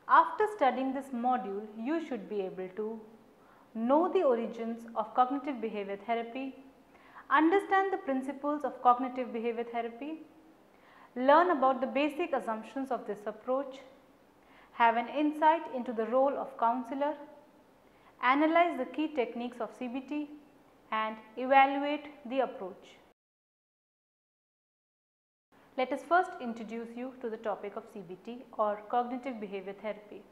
After studying this module, you should be able to know the origins of cognitive behavior therapy, understand the principles of cognitive behavior therapy, learn about the basic assumptions of this approach, have an insight into the role of counselor, analyze the key techniques of CBT and evaluate the approach. Let us first introduce you to the topic of CBT or cognitive behavior therapy.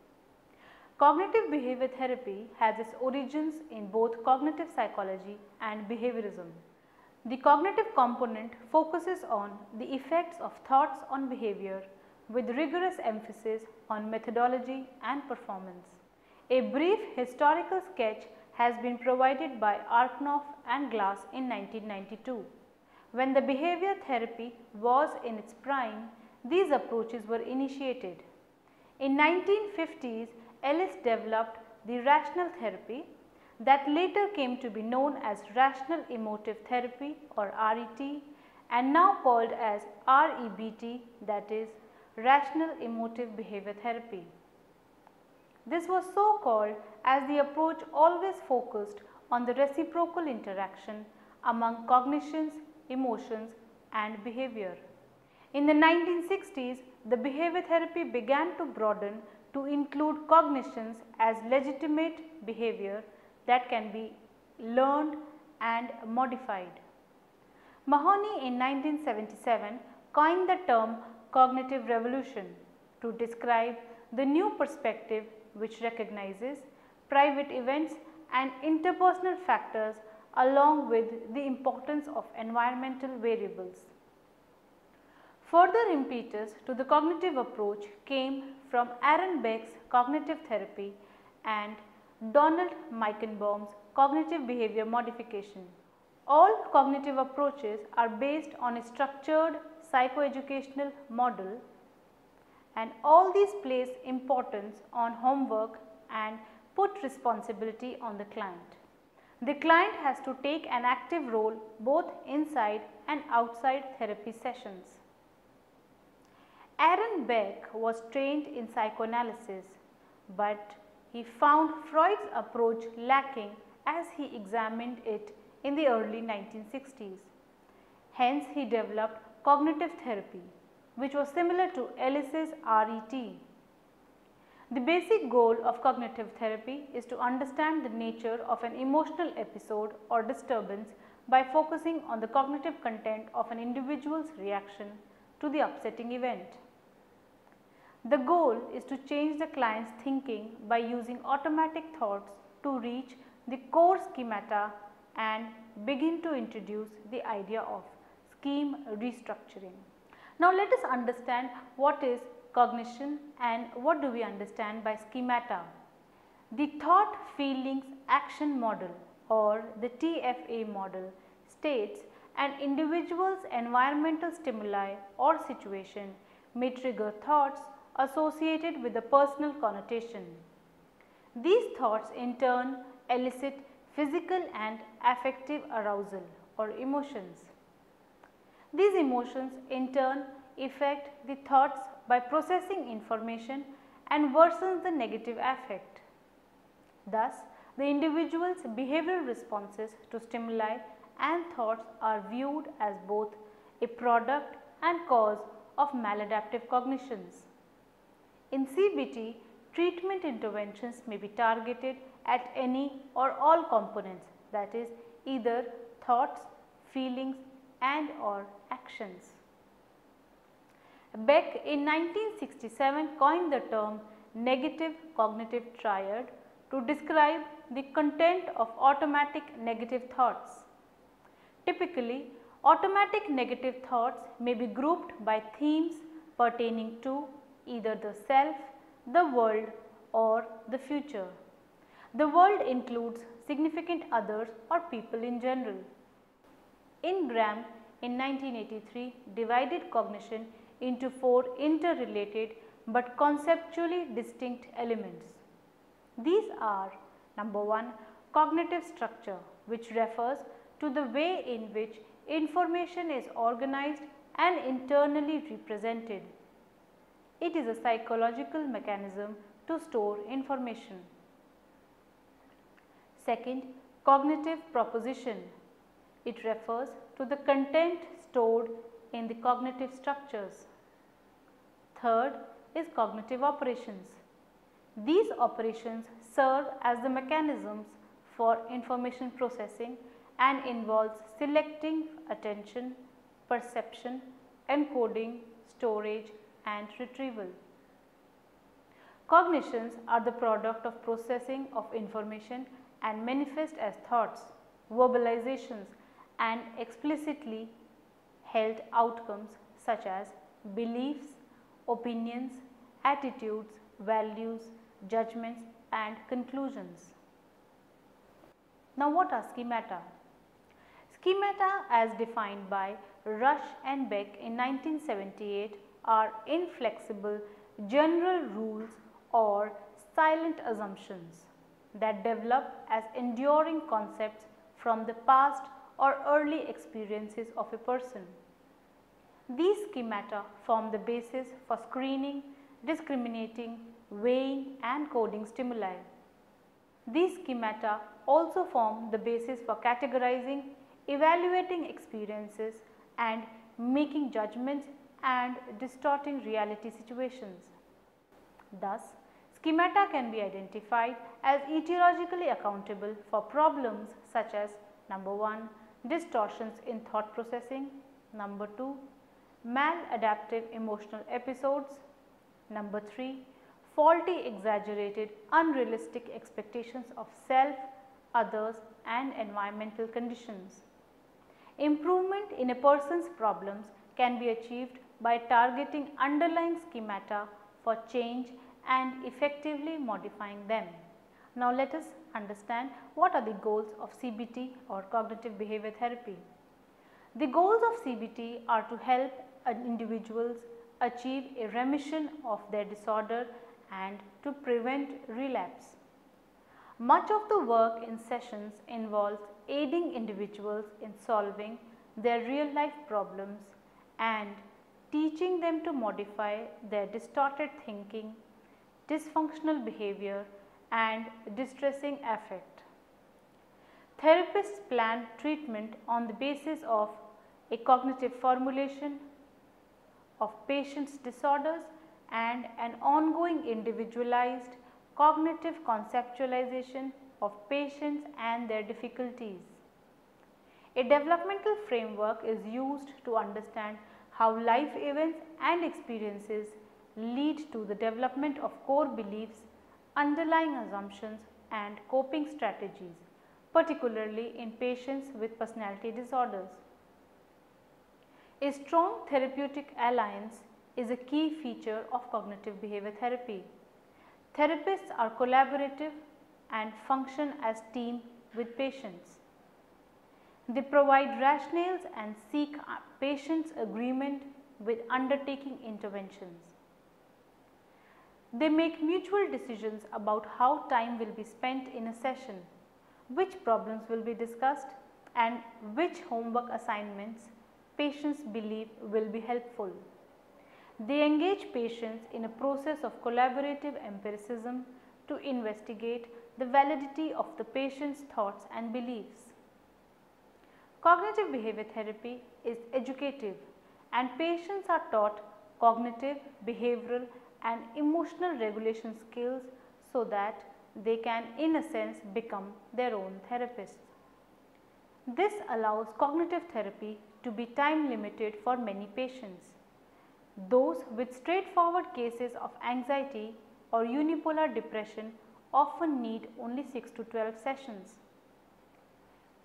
Cognitive behavior therapy has its origins in both cognitive psychology and behaviorism. The cognitive component focuses on the effects of thoughts on behavior with rigorous emphasis on methodology and performance. A brief historical sketch has been provided by Arknoff and Glass in 1992. When the behavior therapy was in its prime, these approaches were initiated. In 1950s, Ellis developed the rational therapy that later came to be known as rational emotive therapy or RET and now called as REBT, that is rational emotive behavior therapy. This was so called as the approach always focused on the reciprocal interaction among cognitions, emotions and behavior. In the 1960s, the behavior therapy began to broaden to include cognitions as legitimate behavior that can be learned and modified. Mahoney in 1977 coined the term cognitive revolution to describe the new perspective which recognizes private events and interpersonal factors along with the importance of environmental variables. Further impetus to the cognitive approach came from Aaron Beck's cognitive therapy and Donald Meichenbaum's cognitive behavior modification. All cognitive approaches are based on a structured psychoeducational model and all these place importance on homework and put responsibility on the client. The client has to take an active role both inside and outside therapy sessions. Aaron Beck was trained in psychoanalysis, but he found Freud's approach lacking as he examined it in the early 1960s. Hence, he developed cognitive therapy, which was similar to Ellis's RET. The basic goal of cognitive therapy is to understand the nature of an emotional episode or disturbance by focusing on the cognitive content of an individual's reaction to the upsetting event. The goal is to change the client's thinking by using automatic thoughts to reach the core schemata and begin to introduce the idea of scheme restructuring. Now, let us understand what is cognition and what do we understand by schemata. The thought feelings action model or the TFA model states an individual's environmental stimuli or situation may trigger thoughts associated with a personal connotation. These thoughts in turn elicit physical and affective arousal or emotions. These emotions in turn affect the thoughts by processing information and worsens the negative affect. Thus, the individual's behavioral responses to stimuli and thoughts are viewed as both a product and cause of maladaptive cognitions. In CBT, treatment interventions may be targeted at any or all components, that is either thoughts, feelings and or actions. Beck in 1967 coined the term negative cognitive triad to describe the content of automatic negative thoughts. Typically, automatic negative thoughts may be grouped by themes pertaining to either the self, the world or the future. The world includes significant others or people in general. Ingram in 1983 divided cognition into 4 interrelated but conceptually distinct elements. These are number 1, cognitive structure, which refers to the way in which information is organized and internally represented. It is a psychological mechanism to store information. Second, cognitive proposition. It refers to the content stored in the cognitive structures. Third is cognitive operations. These operations serve as the mechanisms for information processing and involves selecting, attention, perception, encoding, storage and retrieval. Cognitions are the product of processing of information and manifest as thoughts, verbalizations and explicitly held outcomes such as beliefs, opinions, attitudes, values, judgments and conclusions. Now what are schemata? Schemata as defined by Rush and Beck in 1978 are inflexible general rules or silent assumptions that develop as enduring concepts from the past or early experiences of a person. These schemata form the basis for screening, discriminating, weighing and coding stimuli. These schemata also form the basis for categorizing, evaluating experiences and making judgments and distorting reality situations. Thus, schemata can be identified as etiologically accountable for problems such as number 1, distortions in thought processing, number 2, maladaptive emotional episodes, number 3, faulty, exaggerated, unrealistic expectations of self, others and environmental conditions. Improvement in a person's problems can be achieved by targeting underlying schemata for change and effectively modifying them. Now let us understand what are the goals of CBT or cognitive behavior therapy. The goals of CBT are to help individuals achieve a remission of their disorder and to prevent relapse. Much of the work in sessions involves aiding individuals in solving their real life problems and teaching them to modify their distorted thinking, dysfunctional behavior and distressing affect. Therapists plan treatment on the basis of a cognitive formulation of patients' disorders and an ongoing individualized cognitive conceptualization of patients and their difficulties. A developmental framework is used to understand how life events and experiences lead to the development of core beliefs, underlying assumptions and coping strategies, particularly in patients with personality disorders. A strong therapeutic alliance is a key feature of cognitive behavior therapy. Therapists are collaborative and function as team with patients. They provide rationales and seek patients' agreement with undertaking interventions. They make mutual decisions about how time will be spent in a session, which problems will be discussed and which homework assignments patients believe will be helpful. They engage patients in a process of collaborative empiricism to investigate the validity of the patient's thoughts and beliefs. Cognitive behavior therapy is educative and patients are taught cognitive, behavioral and emotional regulation skills so that they can in a sense become their own therapists. This allows cognitive therapy to be time limited for many patients. Those with straightforward cases of anxiety or unipolar depression often need only 6 to 12 sessions.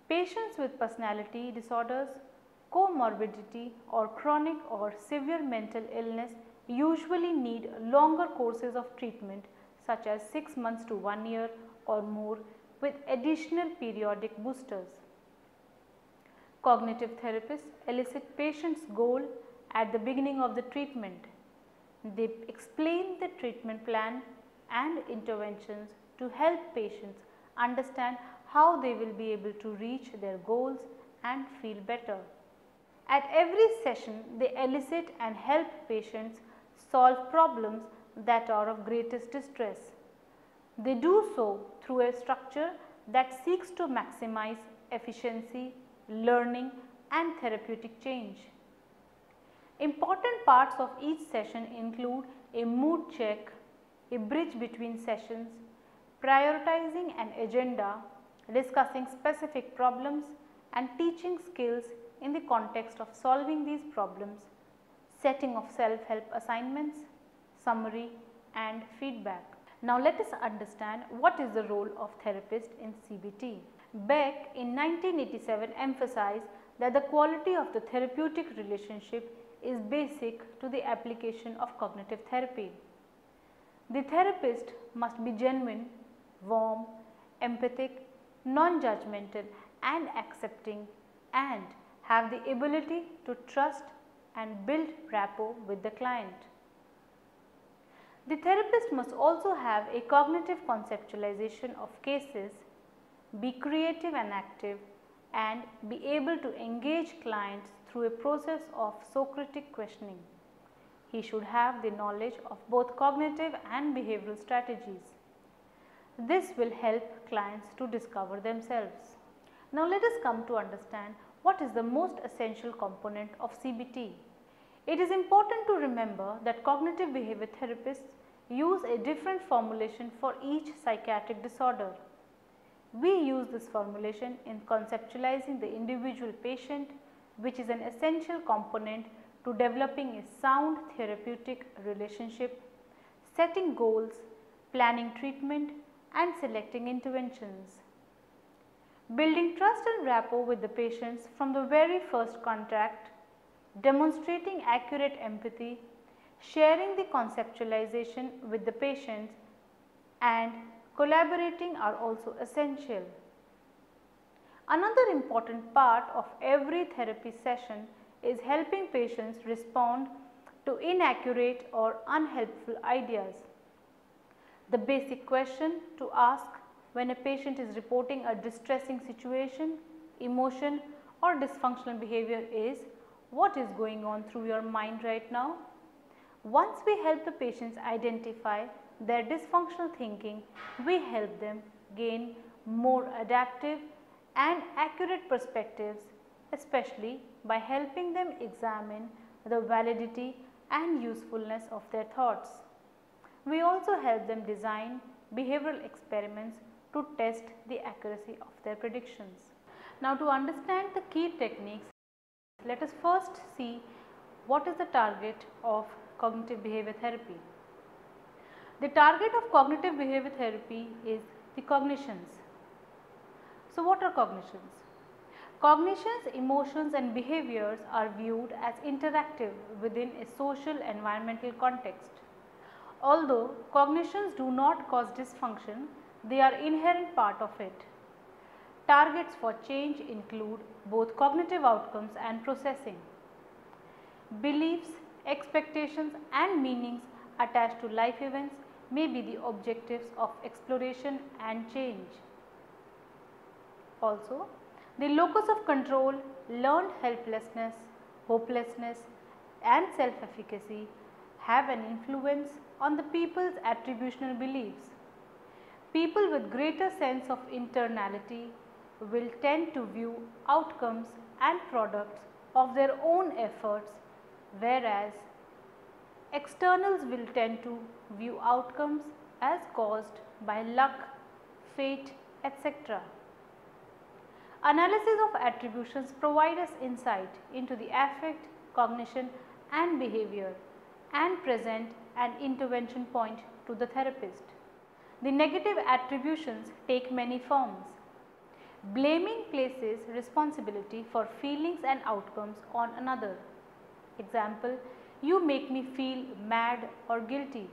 Patients with personality disorders, comorbidity or chronic or severe mental illness usually need longer courses of treatment such as 6 months to 1 year or more with additional periodic boosters. Cognitive therapists elicit patients' goal at the beginning of the treatment. They explain the treatment plan and interventions to help patients understand how they will be able to reach their goals and feel better. At every session, they elicit and help patients solve problems that are of greatest distress. They do so through a structure that seeks to maximize efficiency, learning and therapeutic change. Important parts of each session include a mood check, a bridge between sessions, prioritizing an agenda, discussing specific problems and teaching skills in the context of solving these problems, setting of self-help assignments, summary and feedback. Now let us understand what is the role of therapist in CBT. Beck in 1987 emphasized that the quality of the therapeutic relationship is basic to the application of cognitive therapy. The therapist must be genuine, warm, empathic, non-judgmental and accepting and have the ability to trust and build rapport with the client. The therapist must also have a cognitive conceptualization of cases, be creative and active and be able to engage clients through a process of Socratic questioning. He should have the knowledge of both cognitive and behavioral strategies. This will help clients to discover themselves. Now let us come to understand what is the most essential component of CBT. It is important to remember that cognitive behavior therapists use a different formulation for each psychiatric disorder. We use this formulation in conceptualizing the individual patient, which is an essential component to developing a sound therapeutic relationship, setting goals, planning treatment and selecting interventions. Building trust and rapport with the patients from the very first contact, demonstrating accurate empathy, sharing the conceptualization with the patients and collaborating are also essential. Another important part of every therapy session is helping patients respond to inaccurate or unhelpful ideas. The basic question to ask when a patient is reporting a distressing situation, emotion or dysfunctional behavior is, what is going on through your mind right now? Once we help the patients identify their dysfunctional thinking, we help them gain more adaptive and accurate perspectives, especially by helping them examine the validity and usefulness of their thoughts. We also help them design behavioral experiments to test the accuracy of their predictions. Now to understand the key techniques, let us first see what is the target of cognitive behavior therapy. The target of cognitive behavior therapy is the cognitions. So what are cognitions? Cognitions, emotions and behaviors are viewed as interactive within a social environmental context. Although cognitions do not cause dysfunction, they are inherent part of it. Targets for change include both cognitive outcomes and processing. Beliefs, expectations and meanings attached to life events may be the objectives of exploration and change. Also, the locus of control, learned helplessness, hopelessness and self-efficacy have an influence on the people's attributional beliefs. People with greater sense of internality will tend to view outcomes and products of their own efforts, whereas externals will tend to view outcomes as caused by luck, fate, etc. Analysis of attributions provide us insight into the affect, cognition and behavior and present an intervention point to the therapist. The negative attributions take many forms. Blaming places responsibility for feelings and outcomes on another. Example, you make me feel mad or guilty,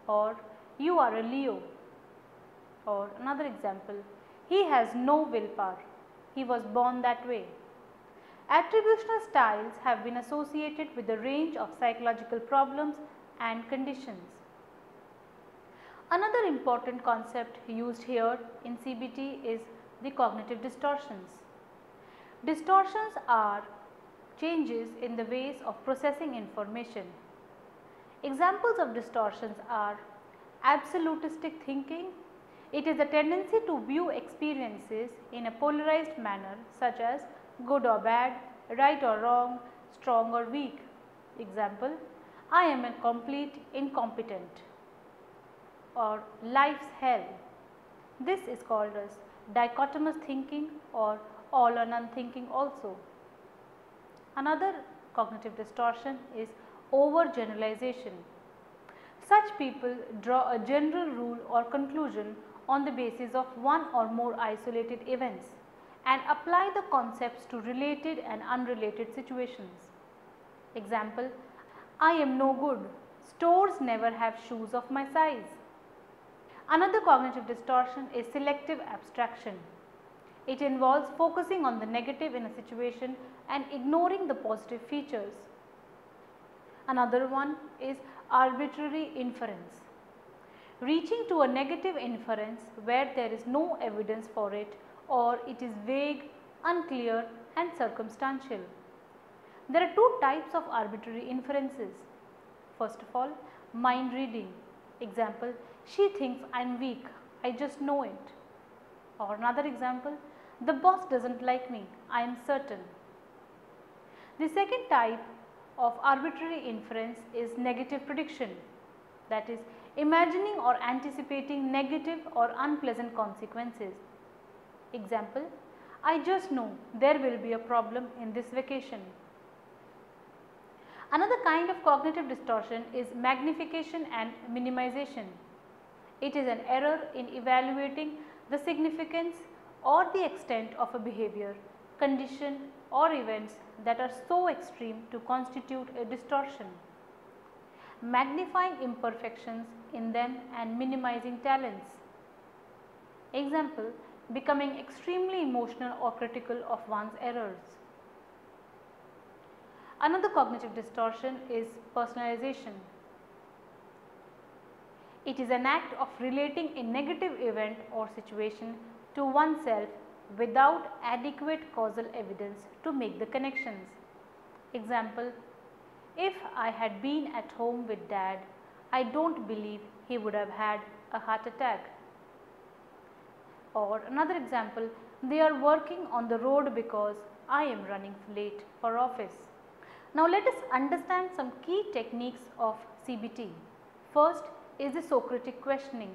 or you are a Leo. Or another example, he has no willpower, he was born that way. Attributional styles have been associated with a range of psychological problems and conditions. Another important concept used here in CBT is the cognitive distortions. Distortions are changes in the ways of processing information. Examples of distortions are absolutistic thinking. It is a tendency to view experiences in a polarized manner, such as good or bad, right or wrong, strong or weak. Example, I am a complete incompetent, or life's hell. This is called as dichotomous thinking or all or none thinking also. Another cognitive distortion is overgeneralization. Such people draw a general rule or conclusion on the basis of one or more isolated events and apply the concepts to related and unrelated situations. Example, I am no good, stores never have shoes of my size. Another cognitive distortion is selective abstraction. It involves focusing on the negative in a situation and ignoring the positive features. Another one is arbitrary inference. Reaching to a negative inference where there is no evidence for it, or it is vague, unclear and circumstantial. There are two types of arbitrary inferences. First of all, mind reading. Example, she thinks I am weak, I just know it. Or another example, the boss doesn't like me, I am certain. The second type of arbitrary inference is negative prediction, that is, imagining or anticipating negative or unpleasant consequences. Example, I just know there will be a problem in this vacation. Another kind of cognitive distortion is magnification and minimization. It is an error in evaluating the significance or the extent of a behavior, condition or events that are so extreme to constitute a distortion. Magnifying imperfections in them and minimizing talents. Example, becoming extremely emotional or critical of one's errors. Another cognitive distortion is personalization. It is an act of relating a negative event or situation to oneself without adequate causal evidence to make the connections. Example, if I had been at home with dad, I don't believe he would have had a heart attack. Or another example, they are working on the road because I am running late for office. Now let us understand some key techniques of CBT. First is the Socratic questioning.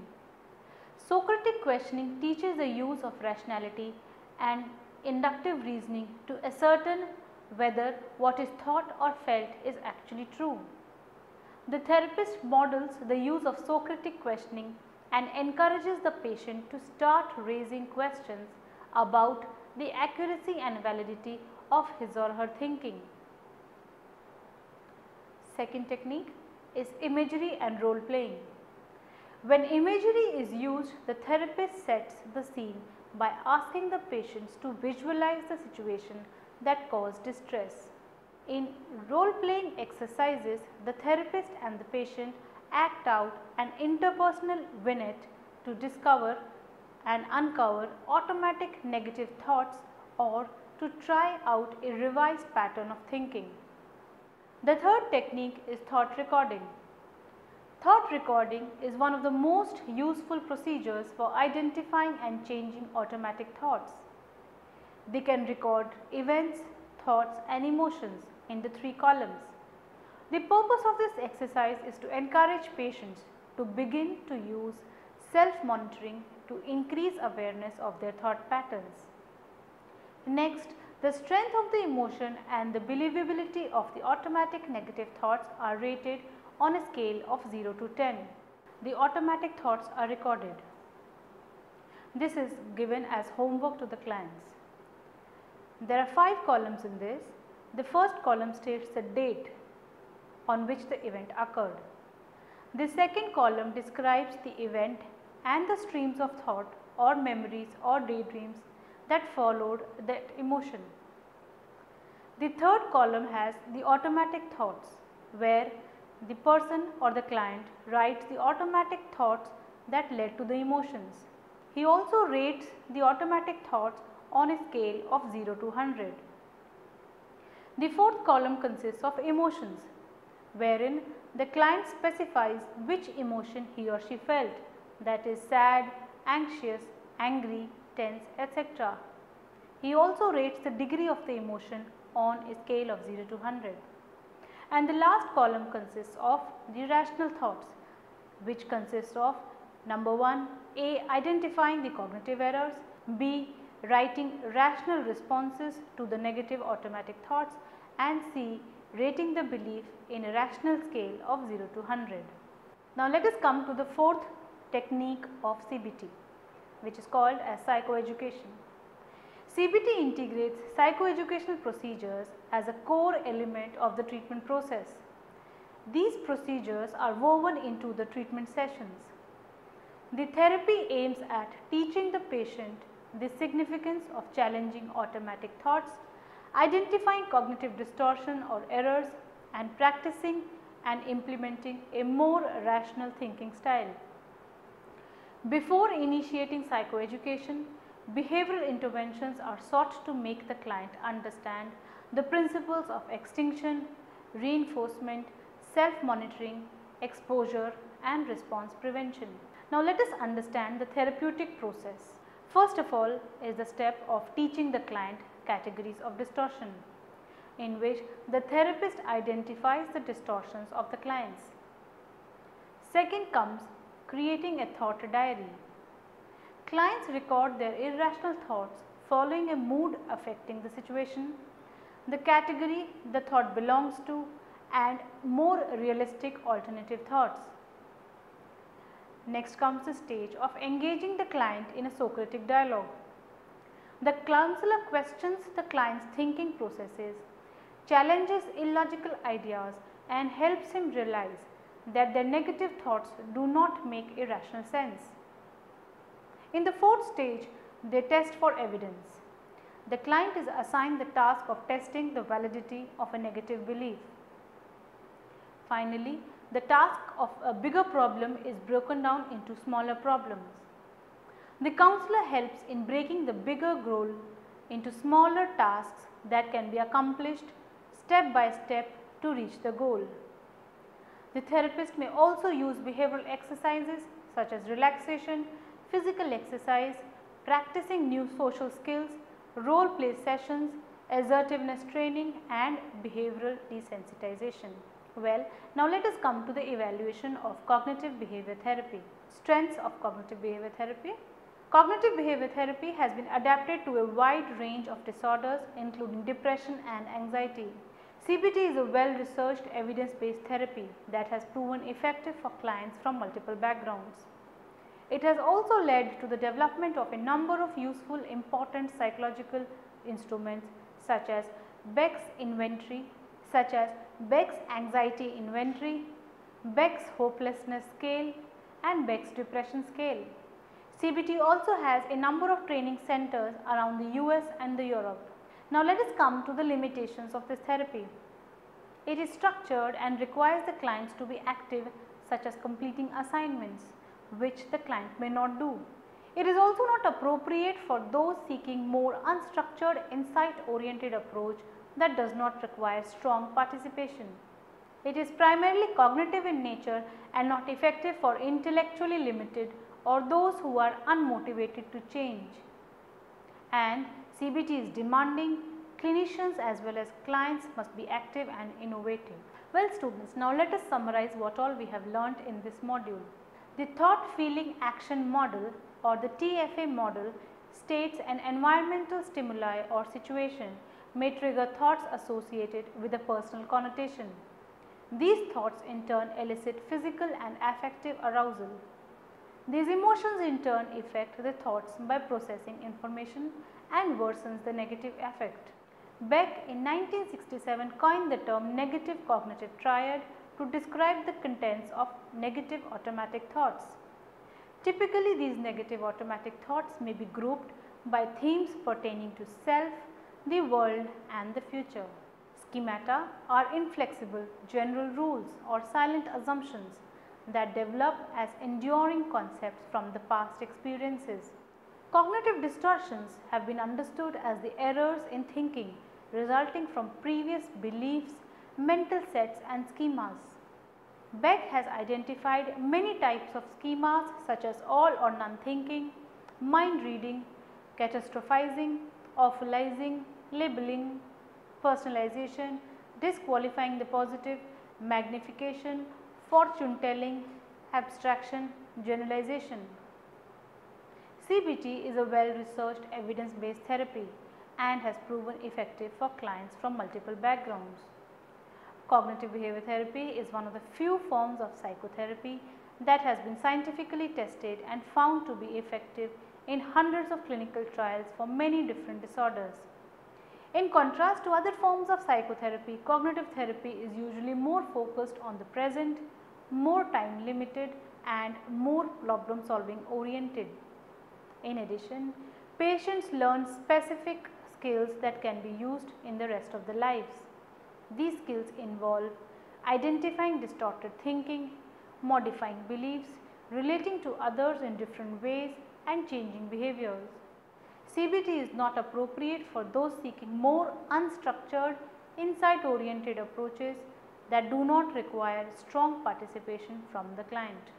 Socratic questioning teaches the use of rationality and inductive reasoning to ascertain whether what is thought or felt is actually true. The therapist models the use of Socratic questioning and encourages the patient to start raising questions about the accuracy and validity of his or her thinking. Second technique is imagery and role playing. When imagery is used, the therapist sets the scene by asking the patients to visualize the situation that caused distress. In role playing exercises, the therapist and the patient act out an interpersonal vignette to discover and uncover automatic negative thoughts or to try out a revised pattern of thinking. The third technique is thought recording. Thought recording is one of the most useful procedures for identifying and changing automatic thoughts. They can record events, thoughts and emotions in the 3 columns. The purpose of this exercise is to encourage patients to begin to use self-monitoring to increase awareness of their thought patterns. Next, the strength of the emotion and the believability of the automatic negative thoughts are rated on a scale of 0 to 10. The automatic thoughts are recorded. This is given as homework to the clients. There are 5 columns in this. The first column states the date on which the event occurred. The second column describes the event and the streams of thought or memories or daydreams that followed that emotion. The third column has the automatic thoughts, where the person or the client writes the automatic thoughts that led to the emotions. He also rates the automatic thoughts on a scale of 0 to 100. The fourth column consists of emotions, wherein the client specifies which emotion he or she felt, that is sad, anxious, angry, tense, etc. He also rates the degree of the emotion on a scale of 0 to 100. And the last column consists of the rational thoughts, which consist of number 1, A, identifying the cognitive errors, B, writing rational responses to the negative automatic thoughts, and C, rating the belief in a rational scale of 0 to 100. Now let us come to the fourth technique of CBT, which is called as psychoeducation. CBT integrates psychoeducational procedures as a core element of the treatment process. These procedures are woven into the treatment sessions. The therapy aims at teaching the patient the significance of challenging automatic thoughts, identifying cognitive distortion or errors, and practicing and implementing a more rational thinking style. Before initiating psychoeducation, behavioral interventions are sought to make the client understand the principles of extinction, reinforcement, self-monitoring, exposure, and response prevention. Now let us understand the therapeutic process. First of all is the step of teaching the client categories of distortion, in which the therapist identifies the distortions of the clients. Second comes creating a thought diary. Clients record their irrational thoughts following a mood affecting the situation, the category the thought belongs to, and more realistic alternative thoughts. Next comes the stage of engaging the client in a Socratic dialogue. The counselor questions the client's thinking processes, challenges illogical ideas, and helps him realize that their negative thoughts do not make irrational sense. In the fourth stage, they test for evidence. The client is assigned the task of testing the validity of a negative belief. Finally, the task of a bigger problem is broken down into smaller problems. The counselor helps in breaking the bigger goal into smaller tasks that can be accomplished step by step to reach the goal. The therapist may also use behavioral exercises such as relaxation, physical exercise, practicing new social skills, role play sessions, assertiveness training, and behavioral desensitization. Well, now let us come to the evaluation of cognitive behavior therapy. Strengths of cognitive behavior therapy. Cognitive behavior therapy has been adapted to a wide range of disorders including depression and anxiety. CBT is a well-researched evidence-based therapy that has proven effective for clients from multiple backgrounds. It has also led to the development of a number of useful important psychological instruments such as Beck's inventory, such as Beck's anxiety inventory, Beck's hopelessness scale, and Beck's depression scale. CBT also has a number of training centers around the US and Europe. Now let us come to the limitations of this therapy. It is structured and requires the clients to be active, such as completing assignments, which the client may not do. It is also not appropriate for those seeking more unstructured, insight-oriented approach that does not require strong participation. It is primarily cognitive in nature and not effective for intellectually limited or those who are unmotivated to change. And CBT is demanding. Clinicians as well as clients must be active and innovative. Well students, now let us summarize what all we have learnt in this module. The thought feeling action model or the TFA model states an environmental stimuli or situation may trigger thoughts associated with a personal connotation. These thoughts in turn elicit physical and affective arousal. These emotions in turn affect the thoughts by processing information and worsens the negative affect. Beck in 1967 coined the term negative cognitive triad to describe the contents of negative automatic thoughts. Typically, these negative automatic thoughts may be grouped by themes pertaining to self, the world, and the future. Schemata are inflexible general rules or silent assumptions that develop as enduring concepts from the past experiences. Cognitive distortions have been understood as the errors in thinking resulting from previous beliefs, mental sets, and schemas. Beck has identified many types of schemas such as all or none thinking, mind reading, catastrophizing, awfulizing, labeling, personalization, disqualifying the positive, magnification, fortune telling, abstraction, generalization. CBT is a well researched evidence based therapy and has proven effective for clients from multiple backgrounds. Cognitive behavior therapy is one of the few forms of psychotherapy that has been scientifically tested and found to be effective in hundreds of clinical trials for many different disorders. In contrast to other forms of psychotherapy, cognitive therapy is usually more focused on the present, more time limited and more problem solving oriented. In addition, patients learn specific skills that can be used in the rest of their lives. These skills involve identifying distorted thinking, modifying beliefs, relating to others in different ways and changing behaviors. CBT is not appropriate for those seeking more unstructured, insight oriented approaches that do not require strong participation from the client.